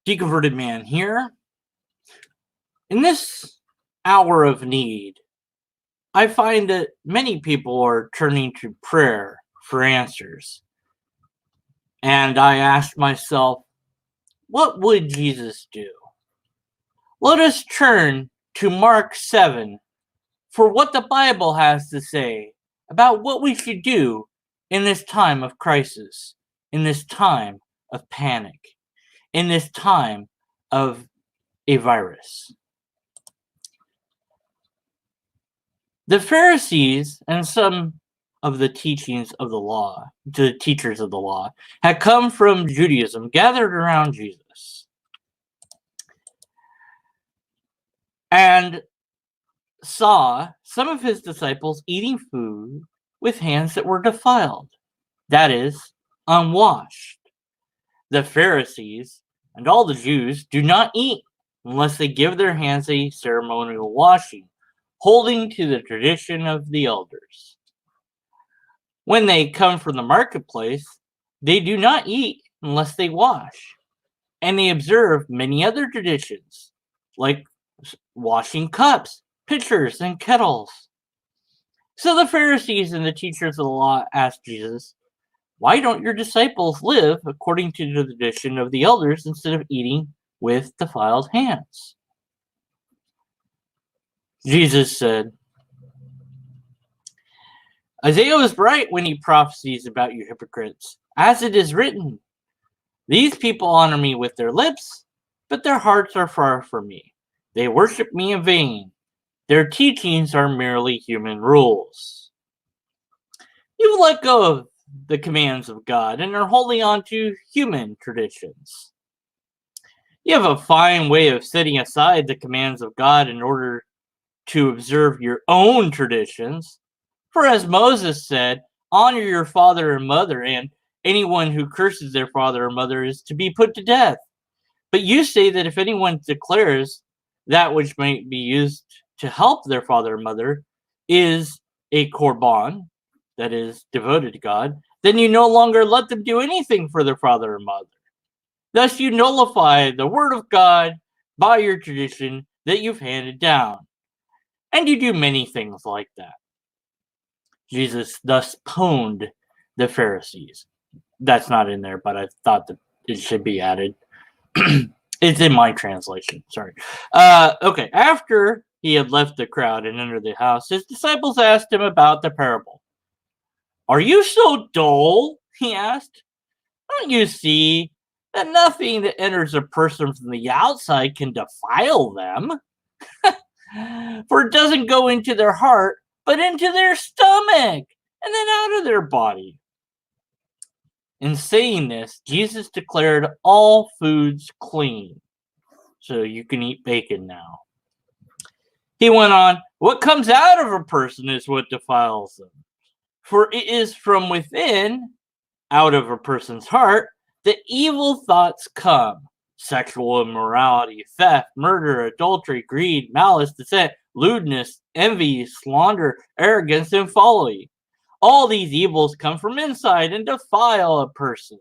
Deconverted Man here. In this hour of need, I find that many people are turning to prayer for answers. And I ask myself, what would Jesus do? Let us turn to Mark 7 for what the Bible has to say about what we should do in this time of crisis, in this time of panic, in this time of a virus. The Pharisees and some of the teachings of the law, the teachers of the law, had come from Judaism, gathered around Jesus, and saw some of his disciples eating food with hands that were defiled, that is, unwashed. The Pharisees and all the Jews do not eat unless they give their hands a ceremonial washing, holding to the tradition of the elders. When they come from the marketplace, they do not eat unless they wash, and they observe many other traditions, like washing cups, pitchers, and kettles. So the Pharisees and the teachers of the law asked Jesus, "Why don't your disciples live according to the tradition of the elders instead of eating with defiled hands?" Jesus said, "Isaiah was right when he prophesies about you hypocrites. As it is written, these people honor me with their lips, but their hearts are far from me. They worship me in vain. Their teachings are merely human rules." You've let go of the commands of God and are holding on to human traditions. You have a fine way of setting aside the commands of God in order to observe your own traditions. For as Moses said, honor your father and mother, and anyone who curses their father or mother is to be put to death. But you say that if anyone declares that which might be used to help their father or mother is a korban, that is devoted to God, then you no longer let them do anything for their father or mother. Thus you nullify the word of God by your tradition that you've handed down. And you do many things like that. Jesus thus pwned the Pharisees. That's not in there, but I thought that it should be added. It's in my translation. Sorry. Okay. After he had left the crowd and entered the house, his disciples asked him about the parable. "Are you so dull?" he asked. "Don't you see that nothing that enters a person from the outside can defile them? For it doesn't go into their heart, but into their stomach, and then out of their body." In saying this, Jesus declared all foods clean, so you can eat bacon now. He went on, "What comes out of a person is what defiles them. For it is from within, out of a person's heart, that evil thoughts come: sexual immorality, theft, murder, adultery, greed, malice, deceit, lewdness, envy, slander, arrogance, and folly. All these evils come from inside and defile a person."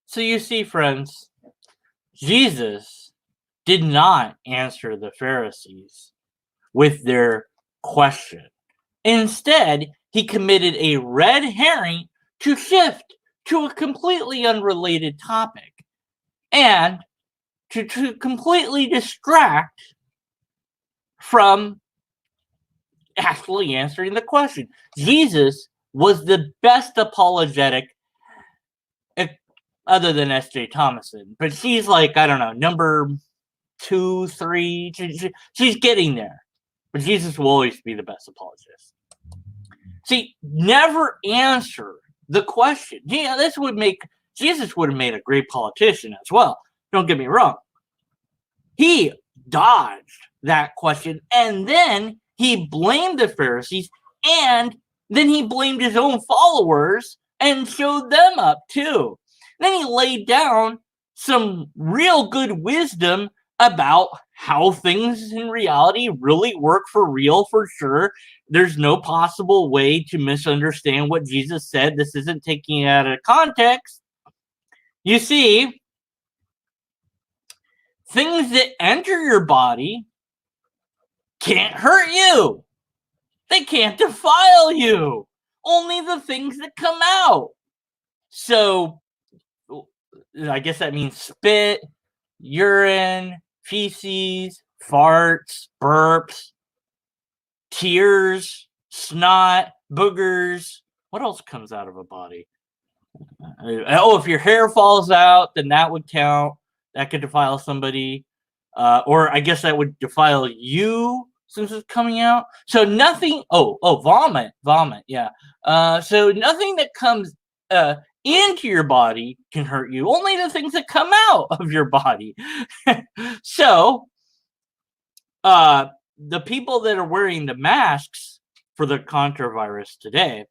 So you see, friends, Jesus did not answer the Pharisees with their question. Instead, he committed a red herring to shift to a completely unrelated topic and to completely distract from actually answering the question. Jesus was the best apologetic other than S.J. Thomason, but she's like, I don't know, number 2, 3. She's getting there, but Jesus will always be the best apologist. See, never answer the question. Yeah, Jesus would have made a great politician as well. Don't get me wrong. He dodged that question, and then he blamed the Pharisees, and then he blamed his own followers and showed them up too. Then he laid down some real good wisdom about how things in reality really work for real, for sure. There's no possible way to misunderstand what Jesus said. This isn't taking it out of context. You see, things that enter your body can't hurt you. They can't defile you. Only the things that come out. So, I guess that means spit, urine, feces, farts, burps, tears, snot, boogers. What else comes out of a body? If your hair falls out, then that would count. That could defile somebody. Or I guess that would defile you since it's coming out. So nothing. Vomit. Yeah. So nothing that comes into your body can hurt you. Only the things that come out of your body. So, the people that are wearing the masks for the contravirus today,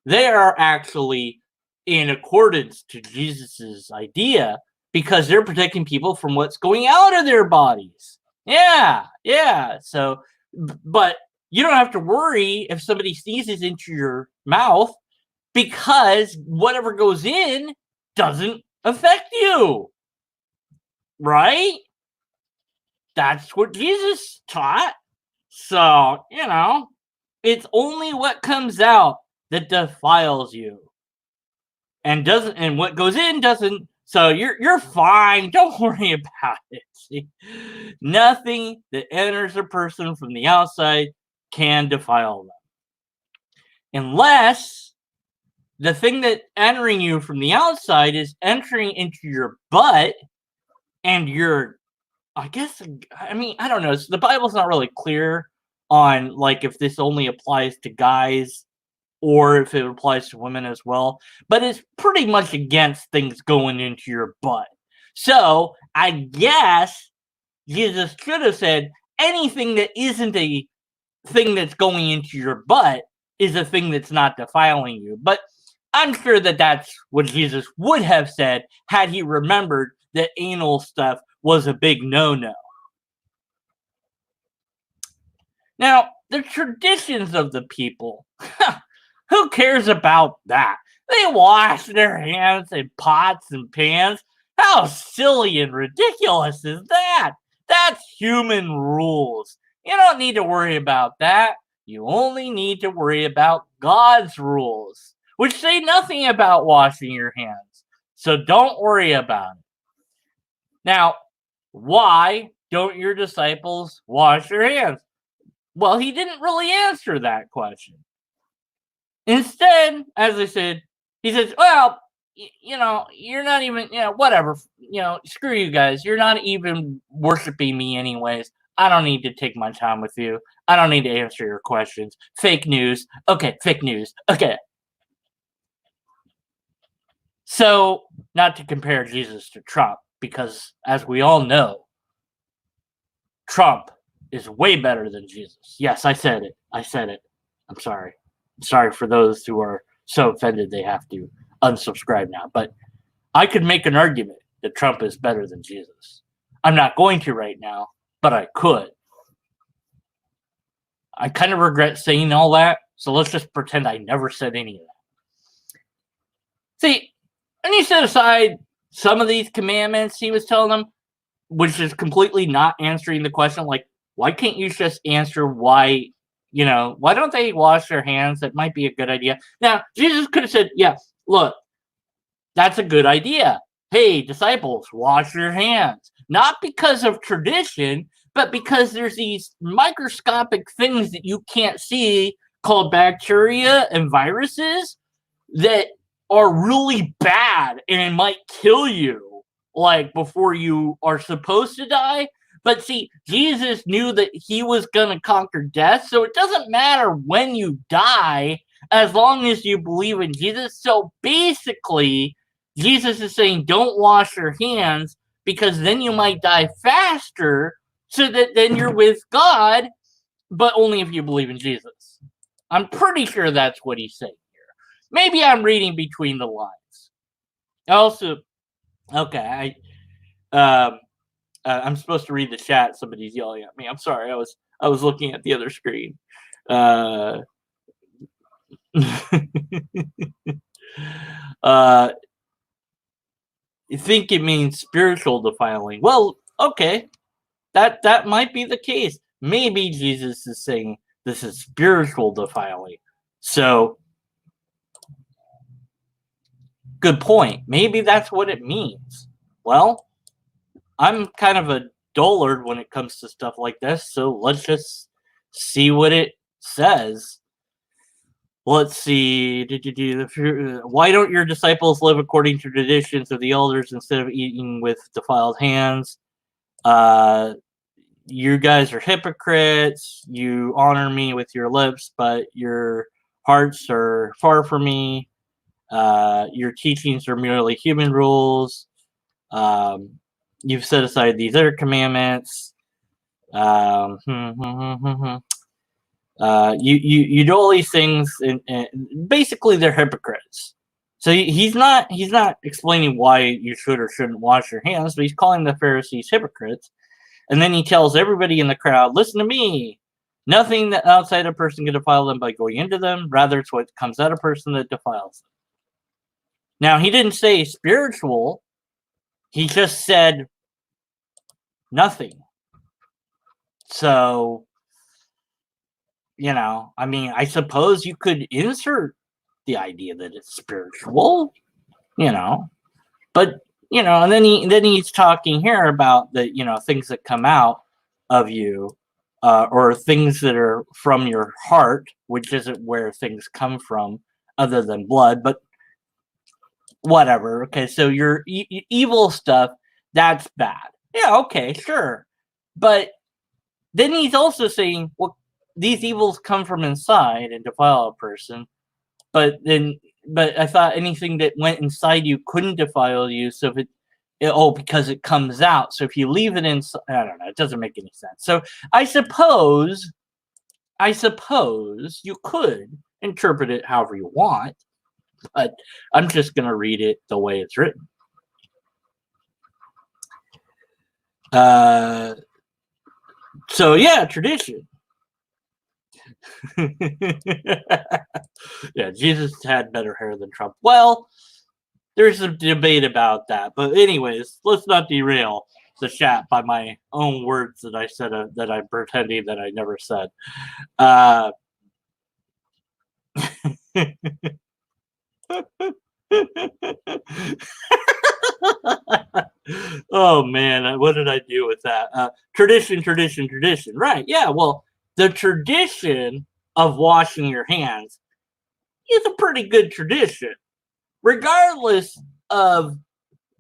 they are actually in accordance to Jesus's idea because they're protecting people from what's going out of their bodies. Yeah. So, but you don't have to worry if somebody sneezes into your mouth because whatever goes in doesn't affect you. Right? That's what Jesus taught. So, it's only what comes out that defiles you. And what goes in doesn't. So you're fine. Don't worry about it. See? Nothing that enters a person from the outside can defile them. Unless the thing that entering you from the outside is entering into your butt and your, I don't know. The Bible's not really clear on if this only applies to guys or if it applies to women as well. But it's pretty much against things going into your butt. So I guess Jesus should have said anything that isn't a thing that's going into your butt is a thing that's not defiling you. But I'm sure that that's what Jesus would have said had he remembered that anal stuff was a big no-no. Now, the traditions of the people, who cares about that? They wash their hands in pots and pans. How silly and ridiculous is that? That's human rules. You don't need to worry about that. You only need to worry about God's rules, which say nothing about washing your hands. So don't worry about it. Now, why don't your disciples wash their hands? Well, he didn't really answer that question. Instead, as I said, he says, well, you're not even, whatever, screw you guys. You're not even worshiping me anyways. I don't need to take my time with you. I don't need to answer your questions. Fake news. Okay, fake news. Okay. So, not to compare Jesus to Trump, because as we all know, Trump is way better than Jesus. Yes, I said it. I'm sorry. I'm sorry for those who are so offended they have to unsubscribe now. But I could make an argument that Trump is better than Jesus. I'm not going to right now, but I could. I kind of regret saying all that, so let's just pretend I never said any of that. See, and he set aside some of these commandments he was telling them, which is completely not answering the question, why can't you just answer why don't they wash their hands? That might be a good idea. Now, Jesus could have said, yeah, look, that's a good idea. Hey, disciples, wash your hands. Not because of tradition, but because there's these microscopic things that you can't see called bacteria and viruses that are really bad and it might kill you before you are supposed to die. But see, Jesus knew that he was going to conquer death, so it doesn't matter when you die as long as you believe in Jesus. So basically, Jesus is saying don't wash your hands because then you might die faster so that then you're with God, but only if you believe in Jesus. I'm pretty sure that's what he's saying here. Maybe I'm reading between the lines. Also, okay, I'm supposed to read the chat. Somebody's yelling at me. I'm sorry. I was looking at the other screen. Uh, you think it means spiritual defiling? Well, okay, that might be the case. Maybe Jesus is saying this is spiritual defiling. So, good point. Maybe that's what it means. Well, I'm kind of a dullard when it comes to stuff like this, so let's just see what it says. Let's see. Why don't your disciples live according to traditions of the elders instead of eating with defiled hands? You guys are hypocrites. You honor me with your lips, but your hearts are far from me. Your teachings are merely human rules. You've set aside these other commandments. You do all these things, and basically they're hypocrites. So he's not explaining why you should or shouldn't wash your hands, but he's calling the Pharisees hypocrites. And then he tells everybody in the crowd, listen to me. Nothing that outside a person can defile them by going into them. Rather, it's what comes out of a person that defiles them. Now, he didn't say spiritual. He just said nothing. So, I mean, I suppose you could insert the idea that it's spiritual, but and then he's talking here about the things that come out of you, or things that are from your heart, which isn't where things come from other than blood, but whatever. Okay, so your evil stuff, that's bad. Yeah, okay, sure, but then he's also saying, well, these evils come from inside and defile a person, but I thought anything that went inside you couldn't defile you. So because it comes out. So if you leave it inside, I don't know. It doesn't make any sense. So I suppose you could interpret it however you want, but I'm just going to read it the way it's written. So yeah, tradition. Yeah, Jesus had better hair than Trump. Well, there's some debate about that. But anyways, let's not derail the chat by my own words that I said, that I'm pretending that I never said. Oh man, what did I do with that? Tradition. Right. Yeah, well, the tradition of washing your hands is a pretty good tradition, regardless of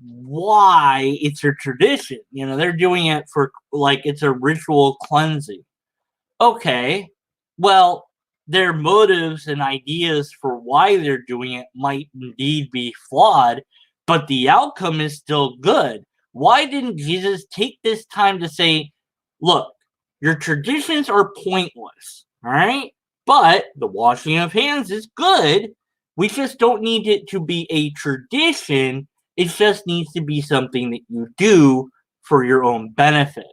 why it's a tradition. They're doing it for like it's a ritual cleansing. Okay, well, their motives and ideas for why they're doing it might indeed be flawed, but the outcome is still good. Why didn't Jesus take this time to say, look, your traditions are pointless, all right? But the washing of hands is good. We just don't need it to be a tradition. It just needs to be something that you do for your own benefit.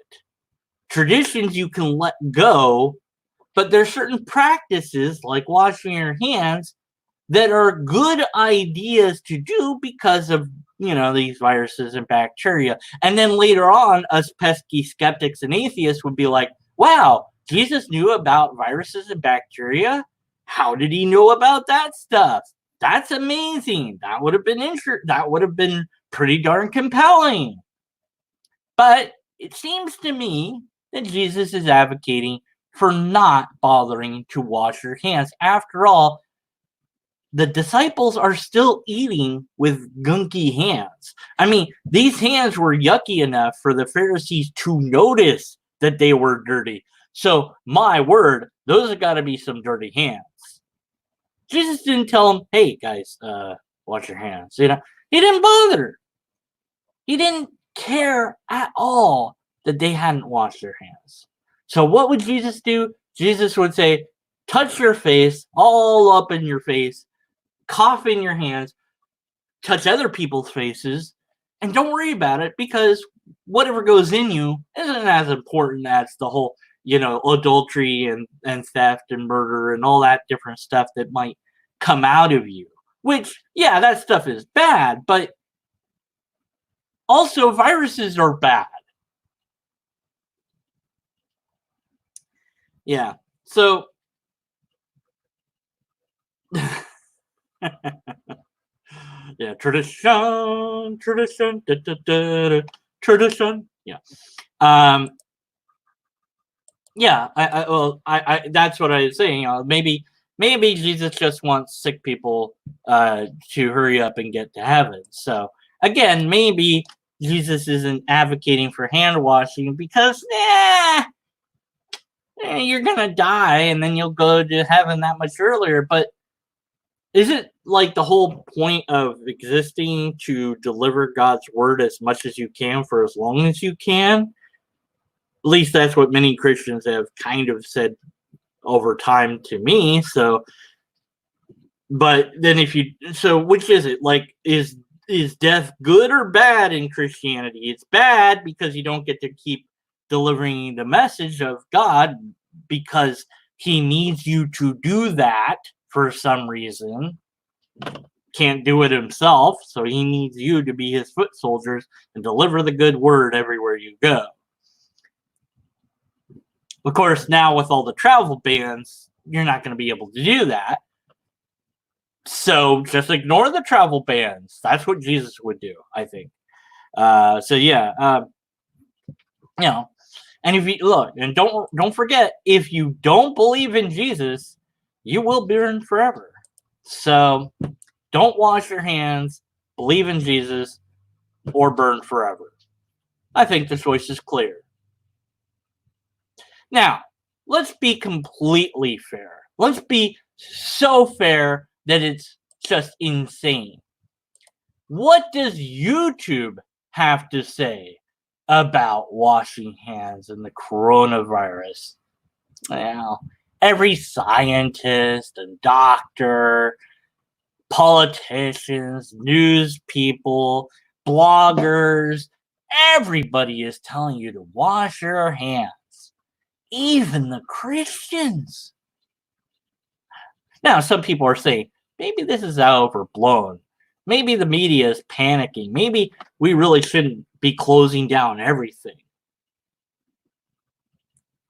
Traditions you can let go, but there's certain practices like washing your hands that are good ideas to do because of these viruses and bacteria. And then later on, us pesky skeptics and atheists would be like, wow, Jesus knew about viruses and bacteria? How did he know about that stuff? That's amazing. That would have been pretty darn compelling. But it seems to me that Jesus is advocating for not bothering to wash your hands. After all, the disciples are still eating with gunky hands. I mean, these hands were yucky enough for the Pharisees to notice that they were dirty. So, my word, those have got to be some dirty hands. Jesus didn't tell them, hey, guys, wash your hands. He didn't bother. He didn't care at all that they hadn't washed their hands. So what would Jesus do? Jesus would say, touch your face, all up in your face, cough in your hands, touch other people's faces, And don't worry about it, because whatever goes in you isn't as important as the whole, adultery and theft and murder and all that different stuff that might come out of you. Which, yeah, that stuff is bad, but also viruses are bad. Yeah. So yeah, tradition, da, da, da, da, tradition. Yeah. Um, yeah, that's what I was saying. Maybe Jesus just wants sick people to hurry up and get to heaven. So again, maybe Jesus isn't advocating for hand washing because you're gonna die and then you'll go to heaven that much earlier. But is it like the whole point of existing to deliver God's word as much as you can for as long as you can? At least that's what many Christians have kind of said over time to me. So, but then which is it? Like, is death good or bad in Christianity? It's bad because you don't get to keep delivering the message of God because he needs you to do that for some reason. Can't do it himself, so he needs you to be his foot soldiers and deliver the good word everywhere you go. Of course, now with all the travel bans, you're not going to be able to do that. So just ignore the travel bans. That's what Jesus would do, I think. So yeah, and if you look, and don't forget, if you don't believe in Jesus, you will burn forever. So don't wash your hands, believe in Jesus, or burn forever. I think the choice is clear. Now, let's be completely fair. Let's be so fair that it's just insane. What does YouTube have to say about washing hands and the coronavirus? Well, every scientist and doctor, politicians, news people, bloggers, everybody is telling you to wash your hands. Even the Christians. Now, some people are saying, maybe this is overblown. Maybe the media is panicking. Maybe we really shouldn't be closing down everything.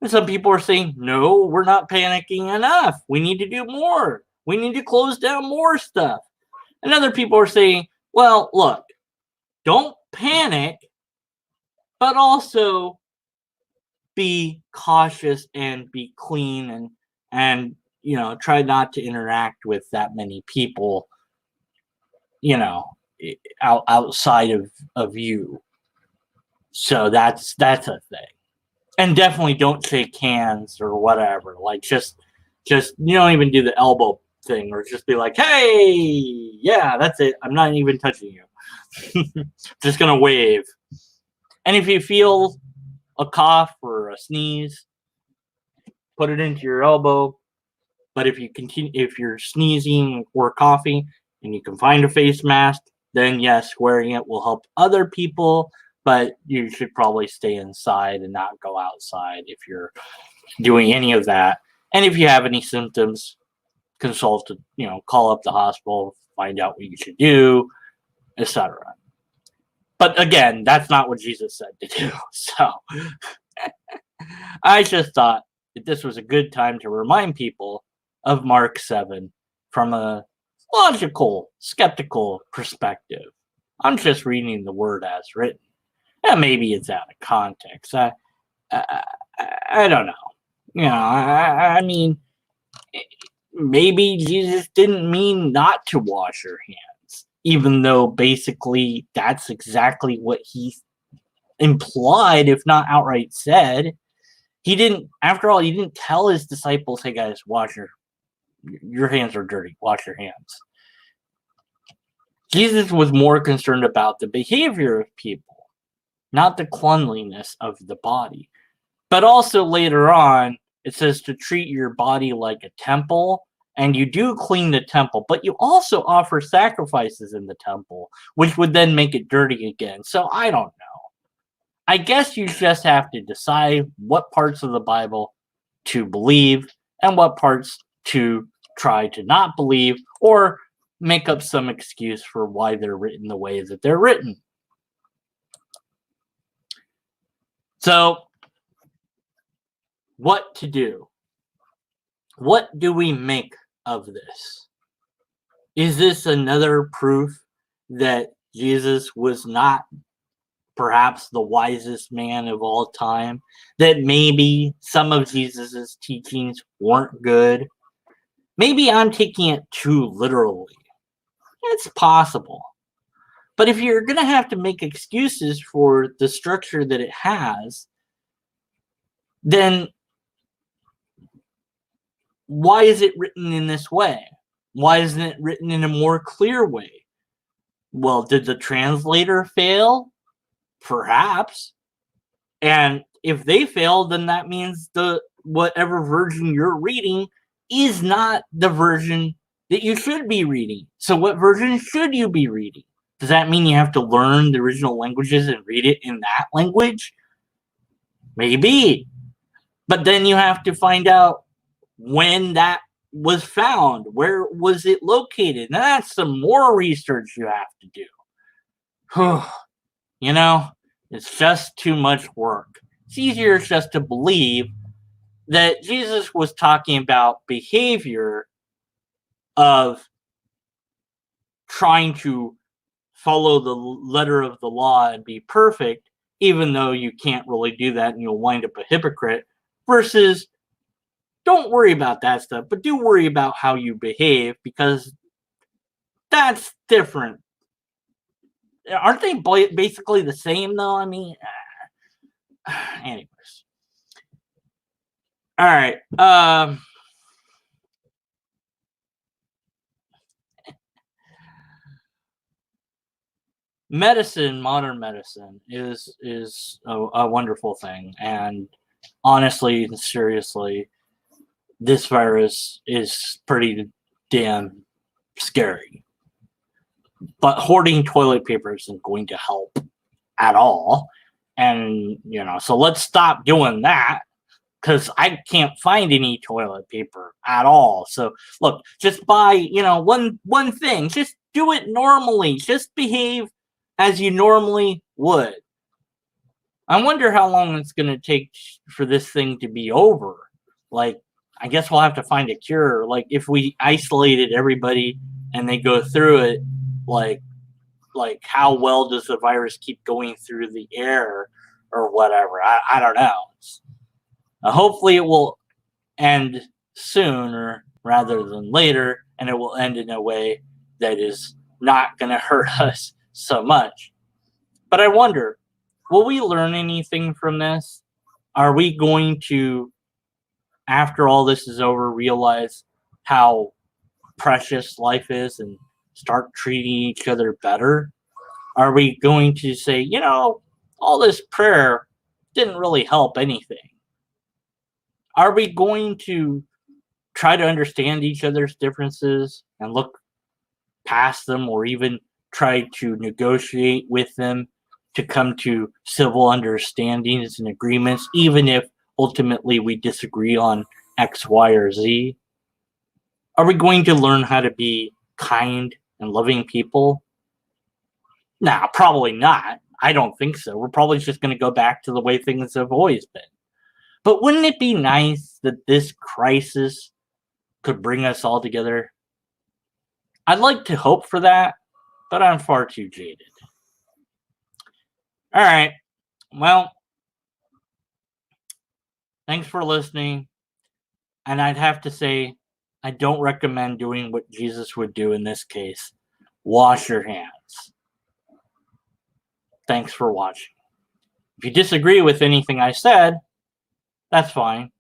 And some people are saying, no, we're not panicking enough. We need to do more. We need to close down more stuff. And other people are saying, well, look, don't panic, but also be cautious and be clean and try not to interact with that many people, outside of you. So that's a thing. And definitely don't shake hands or whatever. Like just you don't even do the elbow thing, or just be like, hey, yeah, that's it. I'm not even touching you. Just gonna wave. And if you feel a cough or a sneeze, put it into your elbow. But if you're sneezing or coughing and you can find a face mask, then yes, wearing it will help other people, but you should probably stay inside and not go outside if you're doing any of that. And if you have any symptoms, call up the hospital, find out what you should do, etc. But again, that's not what Jesus said to do. So I just thought that this was a good time to remind people of Mark 7 from a logical, skeptical perspective. I'm just reading the word as written. And maybe it's out of context. I don't know. I mean, maybe Jesus didn't mean not to wash your hands, even though basically that's exactly what he implied, if not outright said. He didn't tell his disciples, hey guys, wash your hands are dirty, wash your hands. Jesus was more concerned about the behavior of people, not the cleanliness of the body. But also later on, it says to treat your body like a temple. and you do clean the temple, but you also offer sacrifices in the temple, which would then make it dirty again. So I don't know. I guess you just have to decide what parts of the Bible to believe and what parts to try to not believe, or make up some excuse for why they're written the way that they're written. So, what to do? What do we make of this? Is this another proof that Jesus was not perhaps the wisest man of all time? That maybe some of Jesus's teachings weren't good? Maybe I'm taking it too literally. It's possible. But if you're going to have to make excuses for the structure that it has, then why is it written in this way? Why isn't it written in a more clear way? Well, did the translator fail? Perhaps. And if they failed, then that means the whatever version you're reading is not the version that you should be reading. So what version should you be reading? Does that mean you have to learn the original languages and read it in that language? Maybe. But then you have to find out when that was found. Where was it located? Now that's some more research you have to do. You know, it's just too much work. It's easier just to believe that Jesus was talking about behavior of trying to follow the letter of the law and be perfect, even though you can't really do that and you'll wind up a hypocrite, versus don't worry about that stuff, but do worry about how you behave, because that's different. Aren't they basically the same, though? I mean, anyways. All right. Modern medicine is a wonderful thing, and honestly and seriously, this virus is pretty damn scary. But hoarding toilet paper isn't going to help at all, and so let's stop doing that, because I can't find any toilet paper at all. So look, just buy one thing. Just do it normally. Just behave as you normally would. I wonder how long it's going to take for this thing to be over. Like, I guess we'll have to find a cure. Like, if we isolated everybody and they go through it, like how well does the virus keep going through the air or whatever? I don't know. Hopefully it will end sooner rather than later, and it will end in a way that is not going to hurt us so much. But I wonder, will we learn anything from this? Are we going to, after all this is over, realize how precious life is and start treating each other better? Are we going to say, all this prayer didn't really help anything? Are we going to try to understand each other's differences and look past them, or even try to negotiate with them to come to civil understandings and agreements, even if ultimately we disagree on X, Y, or Z? Are we going to learn how to be kind and loving people? Nah, probably not. I don't think so. We're probably just going to go back to the way things have always been. But wouldn't it be nice that this crisis could bring us all together? I'd like to hope for that, but I'm far too jaded. All right. Well, thanks for listening. And I'd have to say, I don't recommend doing what Jesus would do in this case. Wash your hands. Thanks for watching. If you disagree with anything I said, that's fine,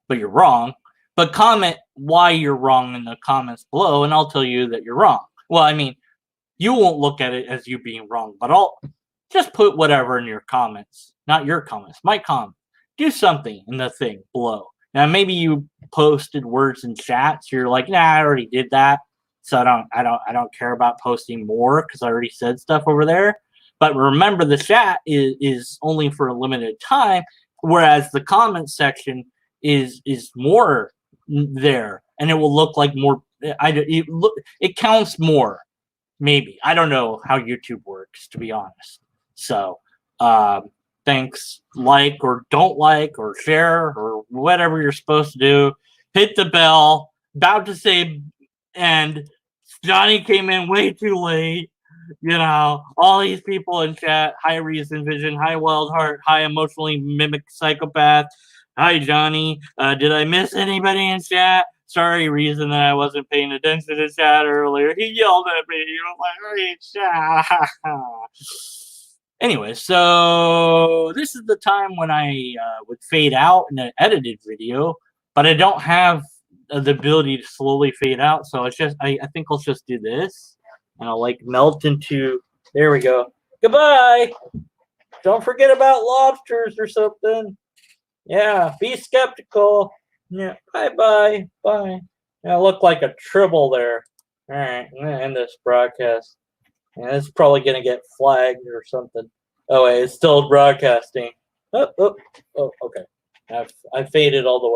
but you're wrong. But comment why you're wrong in the comments below, and I'll tell you that you're wrong. Well, I mean, you won't look at it as you being wrong, but I'll just put whatever in your comments. Not your comments, my comments. Do something in the thing below, Now maybe you posted words in chat, so you're like, nah, I already did that. So I don't care about posting more because I already said stuff over there. But remember, the chat is only for a limited time, whereas the comment section is more there, and it will look like more. It counts more. Maybe I don't know how YouTube works, to be honest. So thanks, like or don't like or share or whatever you're supposed to do. Hit the bell. About to say, and Johnny came in way too late. You know, all these people in chat. Hi, Reason Vision. Hi, Wild Heart. Hi, Emotionally Mimic Psychopath. Hi, Johnny. Did I miss anybody in chat? Sorry, Reason, that I wasn't paying attention to chat earlier. He yelled at me. He was like, hey, chat. Anyway, so this is the time when I would fade out in an edited video, but I don't have the ability to slowly fade out. So it's just, I think I'll just do this. And I'll like melt into, there we go. Goodbye. Don't forget about lobsters or something. Yeah, be skeptical. Yeah, bye-bye. Bye. I look like a tribble there. All right, I'm going to end this broadcast. Yeah, it's probably going to get flagged or something. Oh, wait, it's still broadcasting. Oh, okay. I've faded all the way.